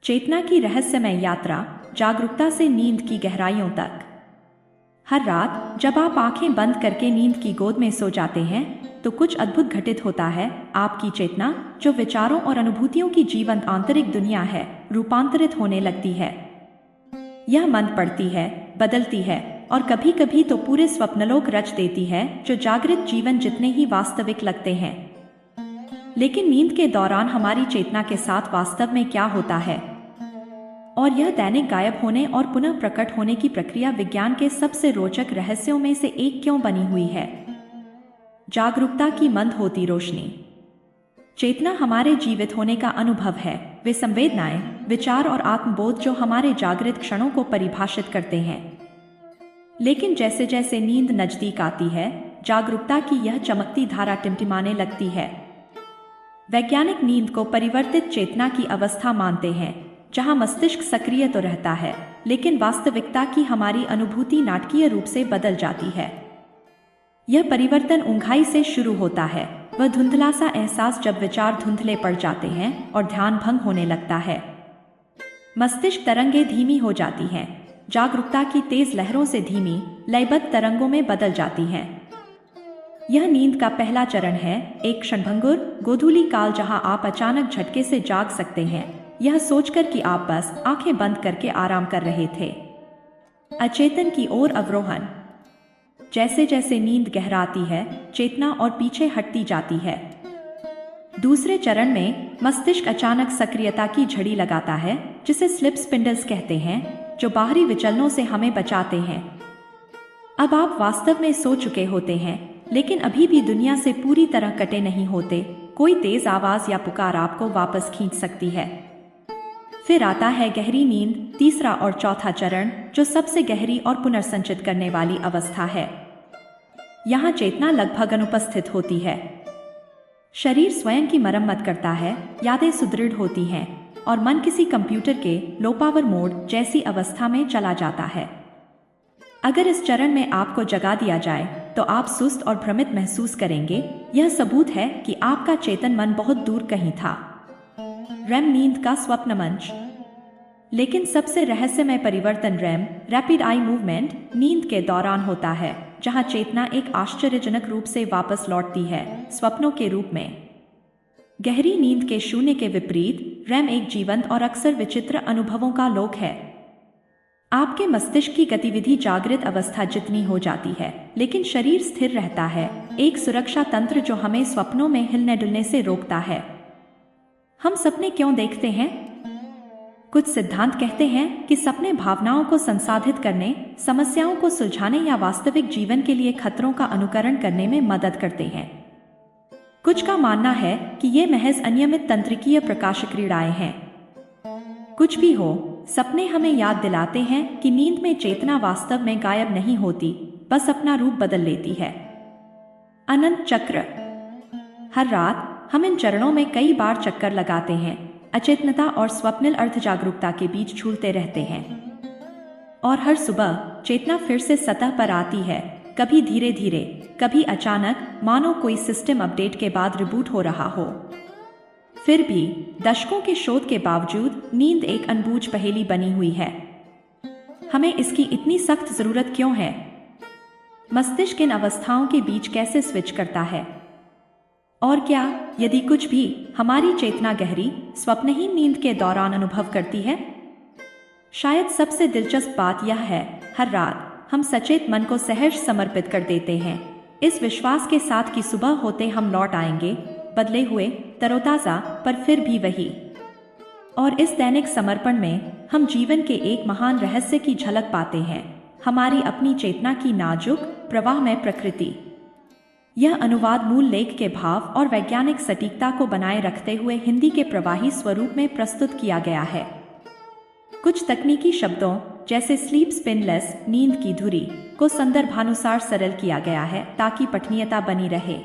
चेतना की रहस्यमय यात्रा, जागरूकता से नींद की गहराइयों तक। हर रात जब आप आंखें बंद करके नींद की गोद में सो जाते हैं तो कुछ अद्भुत घटित होता है। आपकी चेतना, जो विचारों और अनुभूतियों की जीवंत आंतरिक दुनिया है, रूपांतरित होने लगती है। यह मंद पड़ती है, बदलती है और कभी कभी तो पूरे स्वप्नलोक रच देती है जो जागृत जीवन जितने ही वास्तविक लगते हैं। लेकिन नींद के दौरान हमारी चेतना के साथ वास्तव में क्या होता है, और यह दैनिक गायब होने और पुनः प्रकट होने की प्रक्रिया विज्ञान के सबसे रोचक रहस्यों में से एक क्यों बनी हुई है। जागरूकता की मंद होती रोशनी। चेतना हमारे जीवित होने का अनुभव है, वे संवेदनाएं, विचार और आत्मबोध जो हमारे जागृत क्षणों को परिभाषित करते हैं। लेकिन जैसे जैसे नींद नजदीक आती है, जागरूकता की यह चमकती धारा टिमटिमाने लगती है। वैज्ञानिक नींद को परिवर्तित चेतना की अवस्था मानते हैं, जहां मस्तिष्क सक्रिय तो रहता है लेकिन वास्तविकता की हमारी अनुभूति नाटकीय रूप से बदल जाती है। यह परिवर्तन ऊंघाई से शुरू होता है, वह धुंधला सा एहसास जब विचार धुंधले पड़ जाते हैं और ध्यान भंग होने लगता है। मस्तिष्क तरंगें धीमी हो जाती हैं, जागरूकता की तेज लहरों से धीमी लयबद्ध तरंगों में बदल जाती हैं। यह नींद का पहला चरण है, एक क्षणभंगुर गोधूली काल जहां आप अचानक झटके से जाग सकते हैं, यह सोचकर कि आप बस आंखें बंद करके आराम कर रहे थे। अचेतन की ओर अवरोहण। जैसे जैसे नींद गहराती है, चेतना और पीछे हटती जाती है। दूसरे चरण में मस्तिष्क अचानक सक्रियता की झड़ी लगाता है, जिसे स्लिप स्पिंडल्स कहते हैं, जो बाहरी विचलनों से हमें बचाते हैं। अब आप वास्तव में सो चुके होते हैं, लेकिन अभी भी दुनिया से पूरी तरह कटे नहीं होते। कोई तेज आवाज या पुकार आपको वापस खींच सकती है। फिर आता है गहरी नींद, तीसरा और चौथा चरण, जो सबसे गहरी और पुनर्संचित करने वाली अवस्था है। यहाँ चेतना लगभग अनुपस्थित होती है। शरीर स्वयं की मरम्मत करता है, यादें सुदृढ़ होती हैं और मन किसी कंप्यूटर के लो पावर मोड जैसी अवस्था में चला जाता है। अगर इस चरण में आपको जगा दिया जाए तो आप सुस्त और भ्रमित महसूस करेंगे। यह सबूत है कि आपका चेतन मन बहुत दूर कहीं था। रैम नींद का स्वप्न मंच। लेकिन सबसे रहस्यमय परिवर्तन रैम, रैपिड आई मूवमेंट, नींद के दौरान होता है, जहां चेतना एक आश्चर्यजनक रूप से वापस लौटती है, स्वप्नों के रूप में। गहरी नींद के शून्य के विपरीत रैम एक जीवंत और अक्सर विचित्र अनुभवों का लोक है। आपके मस्तिष्क की गतिविधि जागृत अवस्था जितनी हो जाती है, लेकिन शरीर स्थिर रहता है, एक सुरक्षा तंत्र जो हमें स्वप्नों में हिलने डुलने से रोकता है। हम सपने क्यों देखते हैं? कुछ सिद्धांत कहते हैं कि सपने भावनाओं को संसाधित करने, समस्याओं को सुलझाने या वास्तविक जीवन के लिए खतरों का अनुकरण करने में मदद करते हैं। कुछ का मानना है कि ये महज अनियमित तंत्रिकीय प्रकाश क्रीड़ाएं हैं। कुछ भी हो, सपने हमें याद दिलाते हैं कि नींद में चेतना वास्तव में गायब नहीं होती, बस अपना रूप बदल लेती है। अनंत चक्र। हर रात हम इन चरणों में कई बार चक्कर लगाते हैं, अचेतनता और स्वप्निल अर्ध जागरूकता के बीच झूलते रहते हैं। और हर सुबह चेतना फिर से सतह पर आती है, कभी धीरे धीरे, कभी अचानक, मानो कोई सिस्टम अपडेट के बाद रिबूट हो रहा हो। फिर भी दशकों के शोध के बावजूद नींद एक अनबूझ पहेली बनी हुई है। हमें इसकी इतनी सख्त जरूरत क्यों है? मस्तिष्क इन अवस्थाओं के बीच कैसे स्विच करता है? और क्या, यदि कुछ भी, हमारी चेतना गहरी स्वप्नहीन नींद के दौरान अनुभव करती है? शायद सबसे दिलचस्प बात यह है, हर रात हम सचेत मन को सहर्ष समर्पित कर देते हैं, इस विश्वास के साथ कि सुबह होते हम लौट आएंगे, बदले हुए, तरोताजा, पर फिर भी वही। और इस दैनिक समर्पण में हम जीवन के एक महान रहस्य की झलक पाते हैं, हमारी अपनी चेतना की नाजुक प्रवाहमय प्रकृति। यह अनुवाद मूल लेख के भाव और वैज्ञानिक सटीकता को बनाए रखते हुए हिंदी के प्रवाही स्वरूप में प्रस्तुत किया गया है। कुछ तकनीकी शब्दों जैसे स्लीप स्पिनलेस, नींद की धुरी, को संदर्भानुसार सरल किया गया है ताकि पठनीयता बनी रहे।